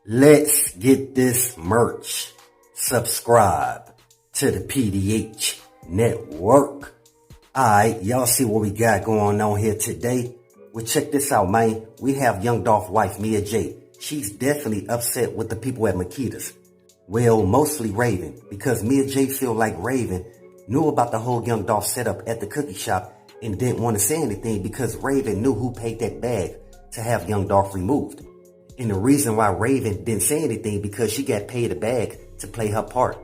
Let's get this merch. Subscribe to the PDH Network. Alright, y'all see what we got going on here today? Well, check this out, man. We have Young Dolph's wife, Mia Jaye. She's definitely upset with the people at Makedas. Well, mostly Raven, because Mia Jaye feel like Raven knew about the whole Young Dolph setup at the cookie shop and didn't want to say anything because Raven knew who paid that bag to have Young Dolph removed. And the reason why Raven didn't say anything because she got paid a bag to play her part,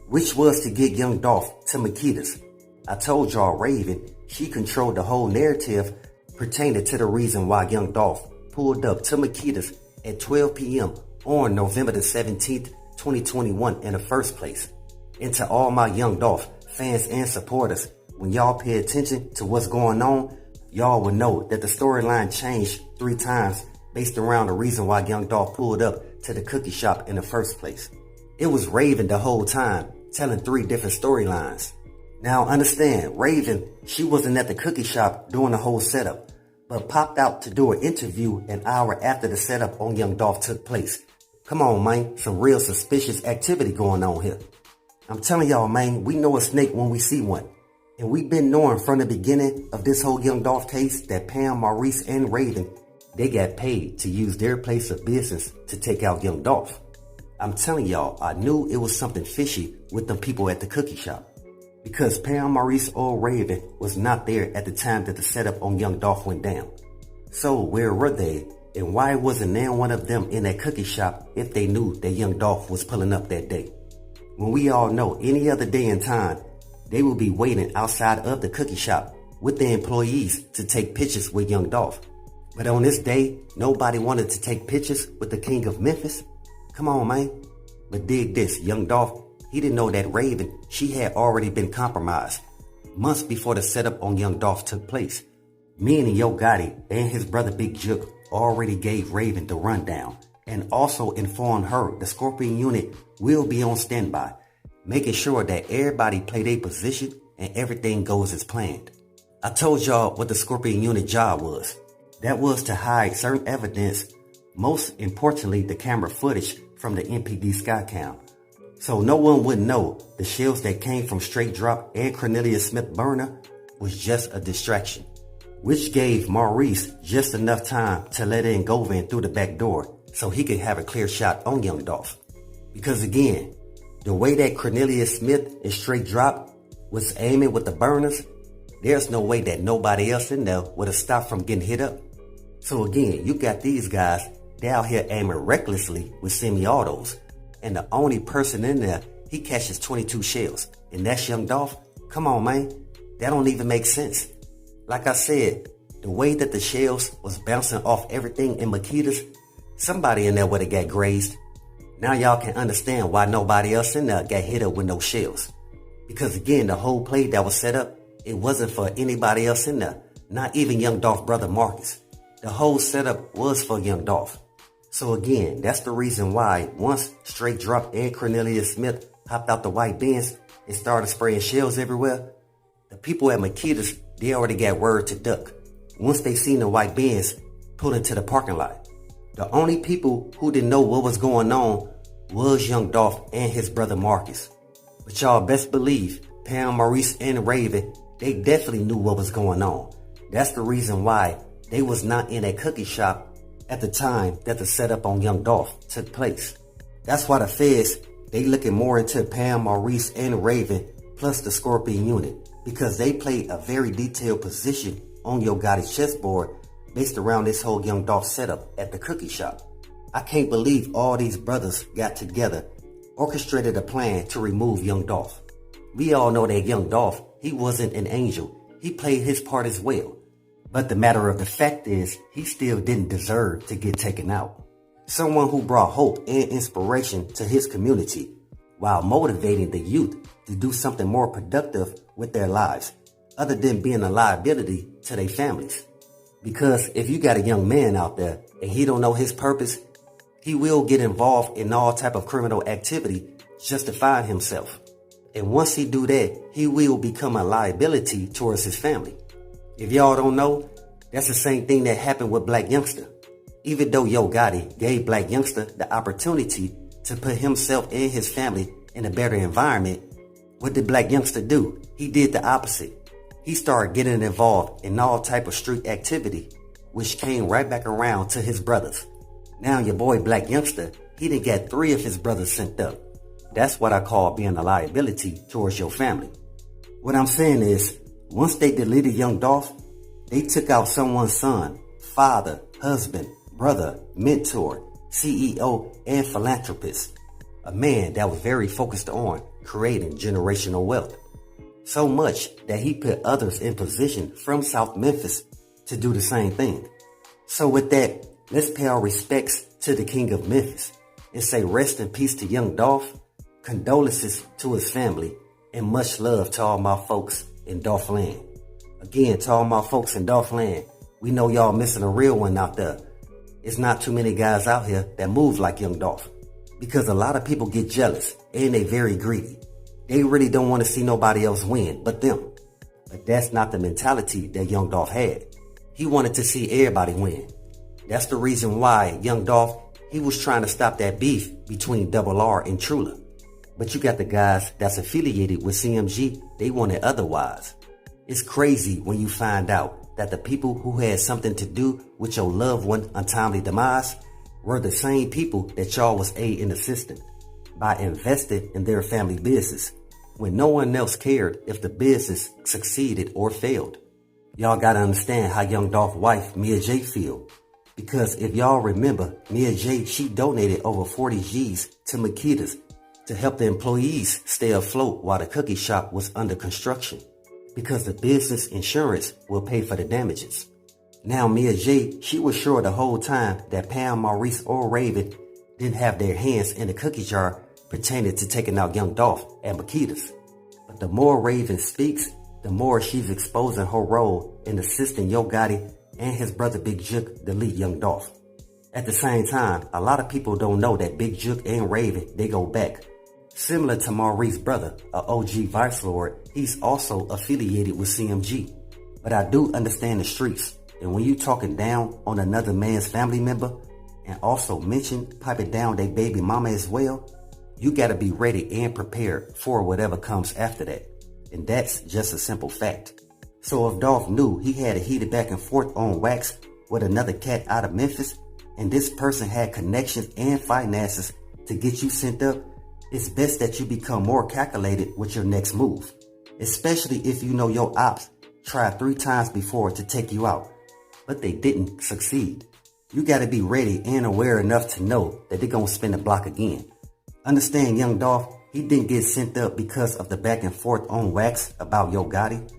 which was to get Young Dolph to Makedas. I told y'all Raven, she controlled the whole narrative pertaining to the reason why Young Dolph pulled up to Makedas at 12 p.m. on November the 17th, 2021 in the first place. And to all my Young Dolph fans and supporters, when y'all pay attention to what's going on, y'all will know that the storyline changed 3 times based around the reason why Young Dolph pulled up to the cookie shop in the first place. It was Raven the whole time, telling 3 different storylines. Now understand, Raven, she wasn't at the cookie shop doing the whole setup, but popped out to do an interview an hour after the setup on Young Dolph took place. Come on, man, some real suspicious activity going on here. I'm telling y'all, man, we know a snake when we see one. And we've been knowing from the beginning of this whole Young Dolph case that Pam, Maurice, and Raven, they got paid to use their place of business to take out Young Dolph. I'm telling y'all, I knew it was something fishy with them people at the cookie shop. Because Pam, Maurice, or Raven was not there at the time that the setup on Young Dolph went down. So where were they? And why wasn't there one of them in that cookie shop if they knew that Young Dolph was pulling up that day? When we all know any other day and time, they will be waiting outside of the cookie shop with the employees to take pictures with Young Dolph. But on this day, nobody wanted to take pictures with the King of Memphis. Come on, man. But dig this, Young Dolph, he didn't know that Raven, she had already been compromised months before the setup on Young Dolph took place. Meaning Gotti and his brother Big Jook already gave Raven the rundown and also informed her the Scorpion unit will be on standby, making sure that everybody play their position and everything goes as planned. I told y'all what the Scorpion unit job was. That was to hide certain evidence, most importantly the camera footage from the MPD Skycam. So no one would know the shells that came from Straight Drop and Cornelius Smith burner was just a distraction, which gave Maurice just enough time to let in Govan through the back door so he could have a clear shot on Young Dolph. Because again, the way that Cornelius Smith and Straight Drop was aiming with the burners, there's no way that nobody else in there would have stopped from getting hit up. So again, you got these guys, they out here aiming recklessly with semi-autos. And the only person in there, he catches 22 shells. And that's Young Dolph? Come on, man. That don't even make sense. Like I said, the way that the shells was bouncing off everything in Makedas, somebody in there would have got grazed. Now y'all can understand why nobody else in there got hit up with no shells. Because again, the whole play that was set up, it wasn't for anybody else in there. Not even Young Dolph's brother Marcus. The whole setup was for Young Dolph. So again, that's the reason why once Straight Drop and Cornelius Smith hopped out the white Benz and started spraying shells everywhere, the people at Makedas, they already got word to duck. Once they seen the white Benz pull into the parking lot. The only people who didn't know what was going on was Young Dolph and his brother Marcus. But y'all best believe Pam, Maurice, and Raven, they definitely knew what was going on. That's the reason why they was not in that cookie shop at the time that the setup on Young Dolph took place. That's why the feds, they looking more into Pam, Maurice, and Raven plus the Scorpion unit because they played a very detailed position on Gotti's chessboard based around this whole Young Dolph setup at the cookie shop. I can't believe all these brothers got together, orchestrated a plan to remove Young Dolph. We all know that Young Dolph, he wasn't an angel. He played his part as well. But the matter of the fact is, he still didn't deserve to get taken out. Someone who brought hope and inspiration to his community while motivating the youth to do something more productive with their lives, other than being a liability to their families. Because if you got a young man out there and he don't know his purpose, he will get involved in all type of criminal activity just to find himself. And once he do that, he will become a liability towards his family. If y'all don't know, that's the same thing that happened with Blac Youngsta. Even though Yo Gotti gave Blac Youngsta the opportunity to put himself and his family in a better environment, what did Blac Youngsta do? He did the opposite. He started getting involved in all type of street activity, which came right back around to his brothers. Now your boy Blac Youngsta, he done got 3 of his brothers sent up. That's what I call being a liability towards your family. What I'm saying is, once they deleted Young Dolph, they took out someone's son, father, husband, brother, mentor, CEO, and philanthropist. A man that was very focused on creating generational wealth. So much that he put others in position from South Memphis to do the same thing. So with that, let's pay our respects to the King of Memphis and say rest in peace to Young Dolph, condolences to his family, and much love to all my folks in Dolph land. Again, to all my folks in Dolph land, we know y'all missing a real one out there. It's not too many guys out here that move like Young Dolph, because a lot of people get jealous and they very greedy. They really don't want to see nobody else win but them. But that's not the mentality that Young Dolph had. He wanted to see everybody win. That's the reason why Young Dolph, he was trying to stop that beef between Double R and Trula. But you got the guys that's affiliated with CMG, they want it otherwise. It's crazy when you find out that the people who had something to do with your loved one untimely demise were the same people that y'all was aiding and assisting by investing in their family business when no one else cared if the business succeeded or failed. Y'all gotta understand how Young Dolph's wife, Mia Jaye, feel. Because if y'all remember, Mia Jaye, she donated over 40 G's to Makedas to help the employees stay afloat while the cookie shop was under construction, because the business insurance will pay for the damages. Now Mia Jaye, she was sure the whole time that Pam, Maurice, or Raven didn't have their hands in the cookie jar pertaining to taking out Young Dolph and Makedas. But the more Raven speaks, the more she's exposing her role in assisting Yo Gotti and his brother Big Jook delete Young Dolph. At the same time, a lot of people don't know that Big Jook and Raven, they go back. Similar to Maurice's brother, a OG Vice Lord, he's also affiliated with CMG. But I do understand the streets, and when you talking down on another man's family member, and also mention piping down their baby mama as well, you gotta be ready and prepared for whatever comes after that. And that's just a simple fact. So if Dolph knew he had a heated back and forth on wax with another cat out of Memphis, and this person had connections and finances to get you sent up, it's best that you become more calculated with your next move. Especially if you know your ops tried 3 times before to take you out, but they didn't succeed. You gotta be ready and aware enough to know that they're gonna spin the block again. Understand Young Dolph, he didn't get sent up because of the back and forth on wax about Yo Gotti.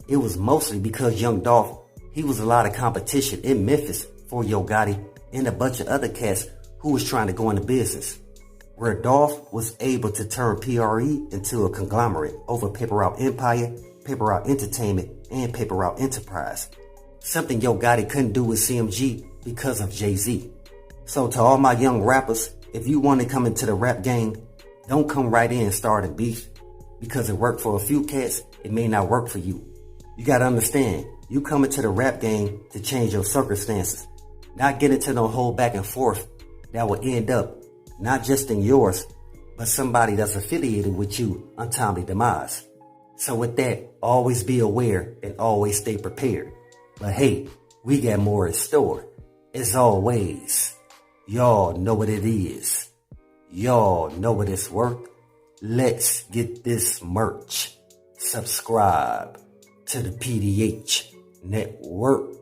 It was mostly because Young Dolph, he was a lot of competition in Memphis for Yo Gotti and a bunch of other cats who was trying to go into business. Where Dolph was able to turn PRE into a conglomerate over Paper Route Empire, Paper Route Entertainment, and Paper Route Enterprise. Something Yo Gotti couldn't do with CMG because of Jay-Z. So to all my young rappers, if you want to come into the rap game, don't come right in starting beef. Because it worked for a few cats, it may not work for you. You gotta understand, you come into the rap game to change your circumstances, not get into no whole back and forth that will end up not just in yours, but somebody that's affiliated with you untimely demise. So with that, always be aware and always stay prepared. But hey, we got more in store. As always, y'all know what it is. Y'all know what it's worth. Let's get this merch. Subscribe to the PDH Network.